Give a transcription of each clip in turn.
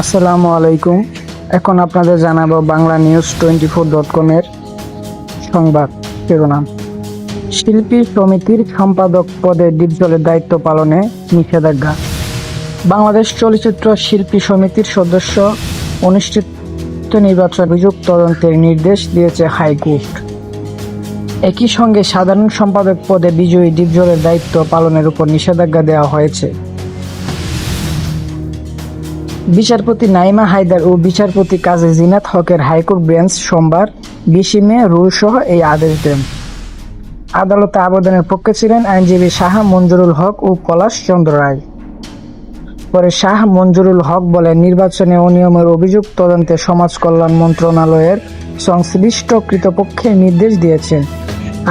আসসালামু আলাইকুম। এখন আপনাদের জানাবো বাংলানিউজ24.com এর সংবাদ শিরোনাম। শিল্পী সমিতির সম্পাদক পদে ডিপজলের দায়িত্ব পালনে নিষেধাজ্ঞা। বাংলাদেশ চলচ্চিত্র শিল্পী সমিতির সদস্য অনুষ্ঠিত নির্বাচন অভিযোগ তদন্তের নির্দেশ দিয়েছে হাইকোর্ট। একই সঙ্গে সাধারণ সম্পাদক পদে বিজয়ী ডিপজলের দায়িত্ব পালনের উপর নিষেধাজ্ঞা দেওয়া হয়েছে। বিচারপতি নাইমা হায়দার ও বিচারপতি কাজী জিনাত হকের হাইকোর্ট বেঞ্চ সোমবার 20 মে রুলসহ এই আদেশ দেন। আদালতে আবেদনের পক্ষে ছিলেন আইনজীবী শাহ মঞ্জুরুল হক ও পলাশ চন্দ্র রায়। পরে শাহ মঞ্জুরুল হক বলেন, নির্বাচনে অনিয়মের অভিযোগ তদন্তে সমাজ কল্যাণ মন্ত্রণালয়ের সংশ্লিষ্ট কর্তৃপক্ষের নির্দেশ দিয়েছেন।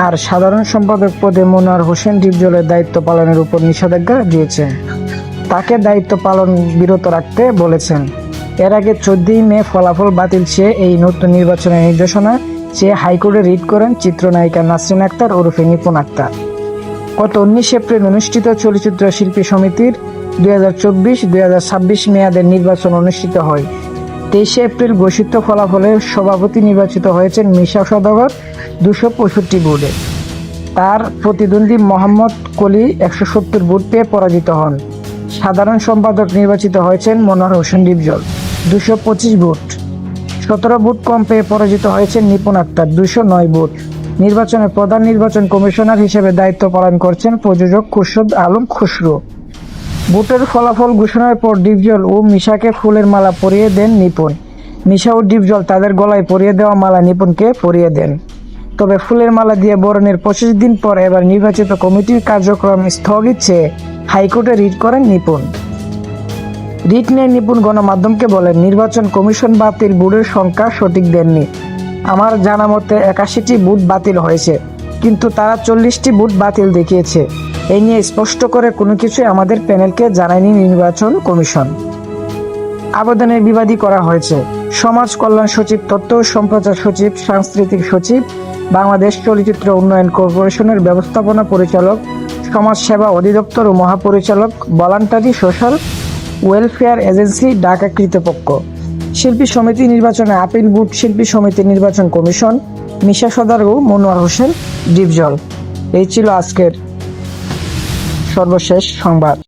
আর সাধারণ সম্পাদক পদে মনোয়ার হোসেন ডিপজলের দায়িত্ব পালনের উপর নিষেধাজ্ঞা দিয়েছেন। তাকে দায়িত্ব পালন বিরত রাখতে বলেছেন। এর আগে 14 মে ফলাফল বাতিল চেয়ে এই নতুন নির্বাচনের নির্দেশনা চেয়ে হাইকোর্টে রিট করেন চিত্রনায়িকা নাসরিন আক্তার ওরফে নিপুণ আক্তার। গত 19 এপ্রিল অনুষ্ঠিত চলচ্চিত্র শিল্পী সমিতির 2024-2026 মেয়াদের নির্বাচন অনুষ্ঠিত হয়। 23 এপ্রিল ঘোষিত ফলাফলে সভাপতি নির্বাচিত হয়েছেন মিশা সওদাগর 265 ভোটে। তার প্রতিদ্বন্দ্বী মোহাম্মদ কলি 170 ভোট পেয়ে পরাজিত হন। সাধারণ সম্পাদক নির্বাচিত হয়েছেন মনোয়ার হোসেন ডিপজল 225 ভোট। 17 ভোট কম পেয়ে পরাজিত হয়েছেন নিপুণ আক্তার 209 ভোট। নির্বাচনে প্রধান নির্বাচন কমিশনার হিসেবে দায়িত্ব পালন করছেন প্রযোজক খুরশিদ আলম খুসরো। ভোটের ফলাফল ঘোষণার পর ডিপজল ও মিশাকে ফুলের মালা পরিয়ে দেন নিপুণ। মিশা ও ডিপজল তাদের গলায় পরিয়ে দেওয়া মালা নিপুণকে পরিয়ে দেন। তবে ফুলের মালা দিয়ে বরণের 25 দিন পর এবার নির্বাচিত কমিটির কার্যক্রম স্থগিত চেয়ে হাইকোর্টে রিট করেন নিপুণ। রিট নিয়ে নিপুণ গণমাধ্যমকে বলেন, নির্বাচন কমিশন বাতিল ভোটের সংখ্যা সঠিক দেননি। আমার জানা মতে 81টি ভোট বাতিল হয়েছে, কিন্তু তারা 40টি ভোট বাতিল দেখিয়েছে। এই নিয়ে স্পষ্ট করে কোনো কিছুই আমাদের প্যানেলকে জানায়নি নির্বাচন কমিশন। আবেদনের বিবাদী করা হয়েছে সমাজ কল্যাণ সচিব, তথ্য ও সম্প্রচার সচিব, সাংস্কৃতিক সচিব, বাংলাদেশ চলচ্চিত্র উন্নয়ন কর্পোরেশনের ব্যবস্থাপনা পরিচালক, সমাজ সেবা অধিদপ্তর ও মহাপরিচালক, voluntary social welfare agency, Dhaka কর্তৃপক্ষ। শিল্পী সমিতি নির্বাচনে আপিল বোর্ড, শিল্পী সমিতি নির্বাচন কমিশন, মিশা সওদাগর ও মনোয়ার হোসেন ডিপজল। এই ছিল আজকের সর্বশেষ সংবাদ।